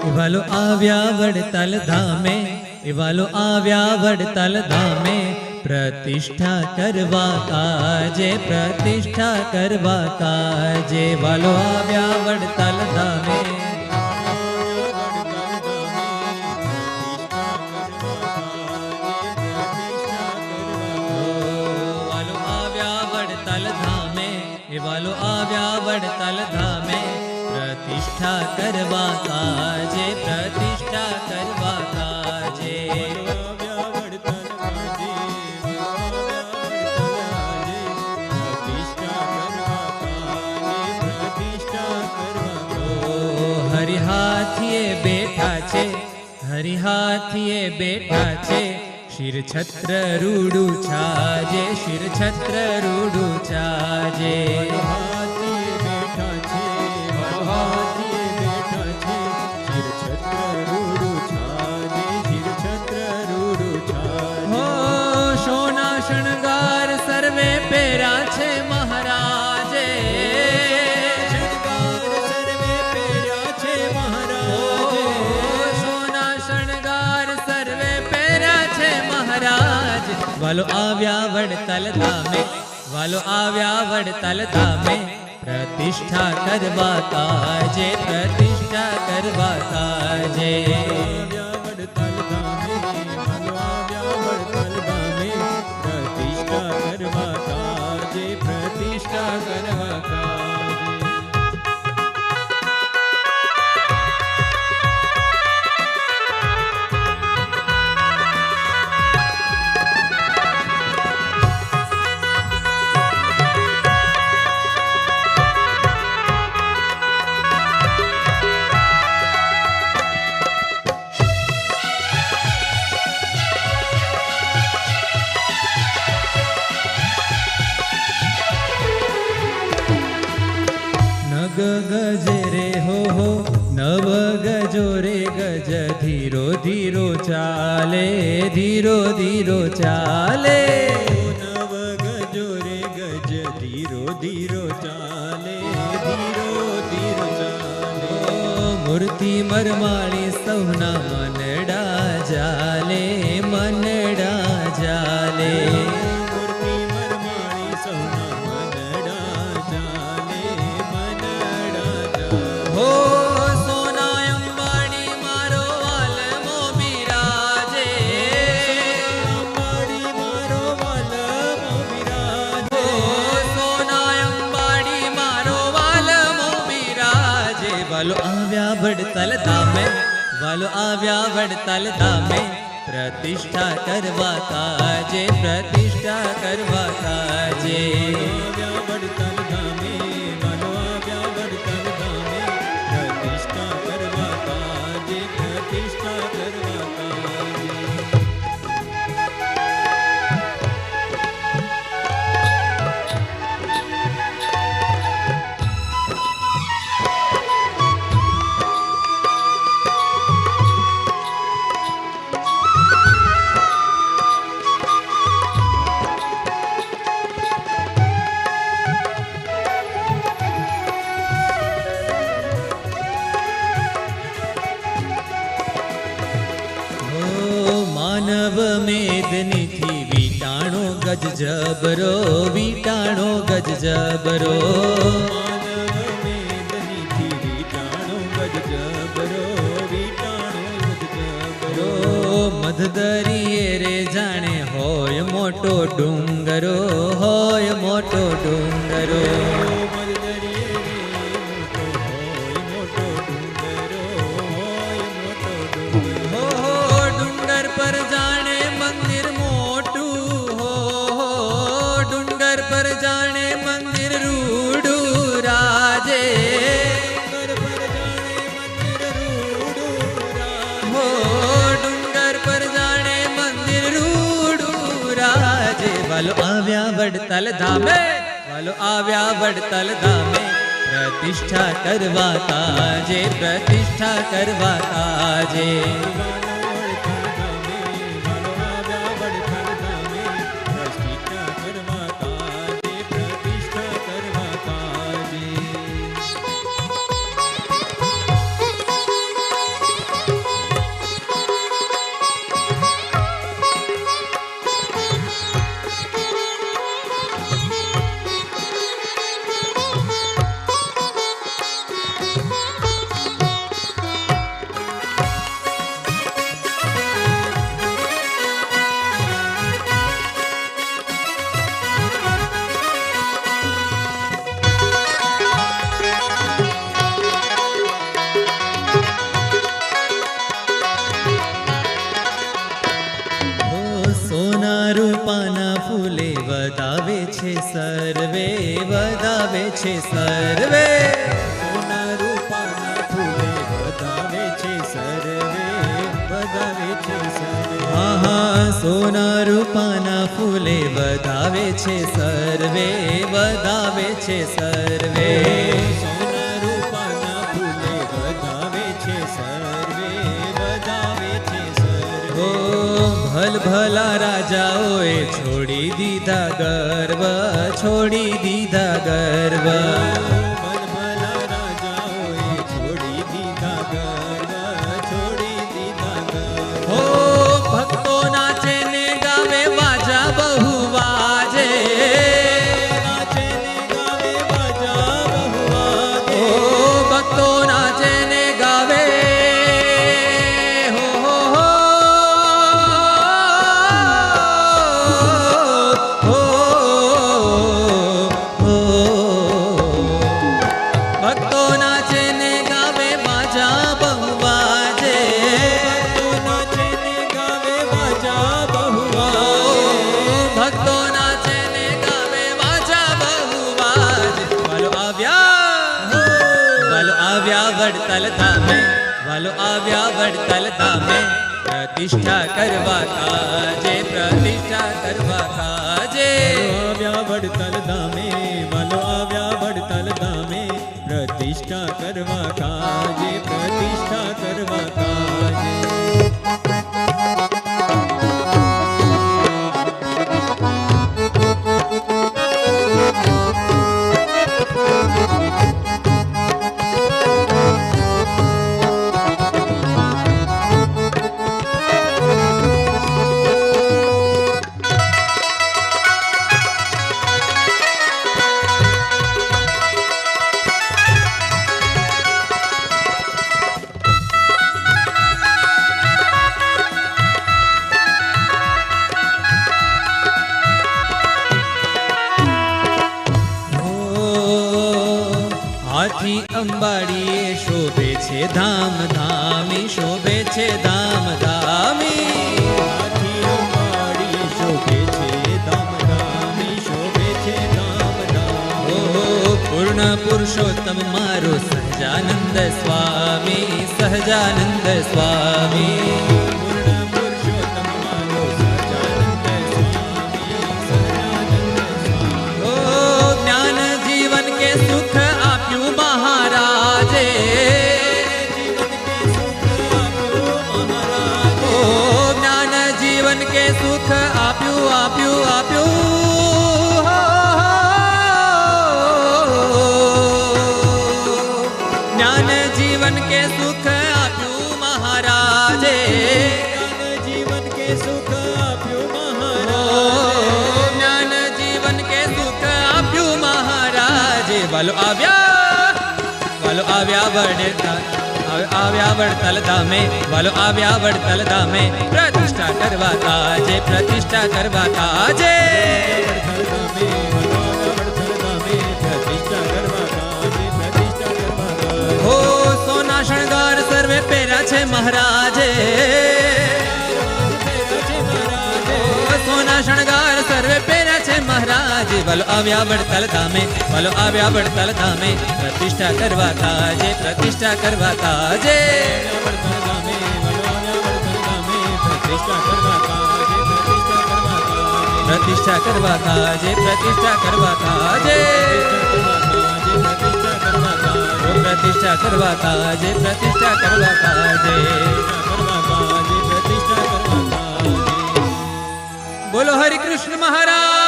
એવાલો આવ્યા વડતાલ ધામે, એવાલો આવ્યા વડતાલ ધામે, પ્રતિષ્ઠા કરવા કાજે, પ્રતિષ્ઠા કરવા કાજે, વાલો આવ્યા વડતાલ ધામે. વાલો આવ્યા વડતાલ ધામે, એવાલો આવ્યા વડતાલ ધામે, પ્રતિષ્ઠા કરવા કાજે, પ્રતિષ્ઠા કરવા કાજે. હરિહાથીએ બેઠા છે, હરિહાથીએ બેઠા છે, શિર છત્ર રૂડું છાજે, શિર છત્ર રૂડું છાજે. સોના શણગાર સર્વે પહેરા છે મહારાજે, સોના શણગાર સર્વે પહેરા છે મહારાજ. વાલો આવ્યા વડતાલ ધામે, વાલો આવ્યા વડતાલ ધામે, પ્રતિષ્ઠા કરવા કાજે, પ્રતિષ્ઠા કરવા કાજે. પ્રતિષ્ઠા કરવા કાજે. ગજે રે હો નવ ગજો રે ગજ, ધીરો ધીરો ચાલે, ધીરો ધીરો ચાલે. નવ ગજો રે ગજ, ધીરો ધીરો ચાલે, ધીરો ધીરો ચાલે. મૂર્તિ મરમાળી સૌના મનડા જાલે, મનડા જાલે. હો સોના અંબાડી મારો વાલમો બિરાજે, અંબાડી મારો વાલમો બિરાજે. હો સોના અંબાડી મારો વાલમો બિરાજે. વાલો આવ્યા વડતાલ ધામે, વાલો આવ્યા વડતાલ ધામે, પ્રતિષ્ઠા કરવા કાજે, પ્રતિષ્ઠા કરવા કાજે. વડતાલ ધામે, વાલો આવ્યા વડતાલ ધામે, પ્રતિષ્ઠા કરવા કાજે, પ્રતિષ્ઠા કરવા કાજે. માનવ મેદનીથી વીટાણો ગજ જબરો, વીટાણો ગજ જબરો. માનવ મેદનીથી વીટાણો ગજ જબરો, વીટાણો ગજ જબરો. મધદરિયે રે જાણે હોય મોટો ડુંગરો, હોય મોટો ડુંગરો. પર જાણે મંદિર મોટું, હો ડુંગર પર જાણે મંદિર રૂડું રાજે, હો ડુંગર પર જાણે મંદિર રૂડું રાજે. વાલો આવ્યા વડતાલ ધામે, વાલો આવ્યા વડતાલ ધામે, પ્રતિષ્ઠા કરવા કાજે, પ્રતિષ્ઠા કરવા કાજે. ફૂલે વધાવે છે સર્વે, વધાવે છે સર્વે. સોના રૂપાના ફૂલે વધાવે છે સર્વે, વધાવે છે સર્વે. આહા, સોના રૂપાના ફૂલે વધાવે છે સર્વે, વધાવે છે સર્વે. સોના રૂપાના ફૂલે વધાવે છે સર્વે, વધાવે છે સર્વે. ઓ ભલભલા રાજાઓએ છોડી દીધા ગર્વ, છોડી દીધા ગર્વ. ભલભલા રાજાઓએ છોડી દીધા ગર્વ, છોડી દીધા ગર્વ. હો ભક્તો નાચે ને ગાવે વાજા બહુ વાજે. નાચે ને ગાવે બાજા બહુ વાગે. ઓ ભક્તો નાચે ને ગાવે. હો હો હો હો હો. ભક્તો નાચે ને ગાવે વાજા બહુ વાજે. નાચે ને ગાવે બાજા બહુ ઓ વાગે. ભક્તો નાચે ને ગાવે વાજા બહુ વાજે. વાલો આવ્યા, વાલો આવ્યા વડતાલ ધામે, વાલો આવ્યા વડતાલ ધામે. પ્રતિષ્ઠા કરવા કાજે, પ્રતિષ્ઠા કરવા કાજે. આવ્યા વડતાલ ધામે, વાલો આવ્યા વડતાલ ધામે. પ્રતિષ્ઠા કરવા કાજે, પ્રતિષ્ઠા કરવા કાજે. હાથી અંબાડીએ શોભે છે ધામ ધામી, શોભે છે ધામ ધામી. હાથી અંબાડીએ શોભે છે ધામધામી, શોભે છે ધામધામી. ઓ પૂર્ણ પુરુષોત્તમ મારો સહજાનંદ સ્વામી, સહજાનંદ સ્વામી. પૂર્ણ પુરુષોત્તમ મારો સહજાનંદ સ્વામી, સહજાનંદ સ્વામી. ઓ જ્ઞાન જીવન કે સુખ આપ્યું મહારાજે. જીવન કે સુખ આપ્યું મહારાજે. ઓ જ્ઞાન જીવન કે સુખ આપ્યું આપ્યું આપ્યું. જ્ઞાન જીવન કે સુખ આપ્યું મહારાજે. જ્ઞાન જીવન કે સુખ આપ્યું ઓ મહારાજે. જ્ઞાન જીવન કે સુખ આપ્યું મહારાજે. વાલો આવ્યા, વાલો આવ્યા વડતાલ, આવ્યા વડતાલ ધામે, વાલો આવ્યા વડતાલ ધામે. પ્રતિષ્ઠા કરવા કાજે, પ્રતિષ્ઠા કરવા કાજે. વડતાલ ધામે, વડતાલ ધામે. પ્રતિષ્ઠા કરવા કાજે, પ્રતિષ્ઠા કરવા કાજે. હો સોના શણગાર સર્વે પહેર્યા છે મહારાજે. ઓ સોના શણગાર સર્વે પહેર્યા છે મહારાજે. વાલો આવ્યા વડતાલ ધામે, વાલો આવ્યા વડતાલ ધામે. પ્રતિષ્ઠા કરવા કાજે, પ્રતિષ્ઠા કરવા કાજે. વડતાલ ધામે, વડતાલ ધામે. પ્રતિષ્ઠા કરવા કાજે, પ્રતિષ્ઠા કરવા કાજે. પ્રતિષ્ઠા કરવા કાજે, પ્રતિષ્ઠા કરવા કાજે. પ્રતિષ્ઠા કરવા કાજે, પ્રતિષ્ઠા કરવા કાજે. પ્રતિષ્ઠા કરવા કાજે, પ્રતિષ્ઠા કરવા કાજે. પ્રતિષ્ઠા કરવા કાજે. બોલો હરિ કૃષ્ણ મહારાજ.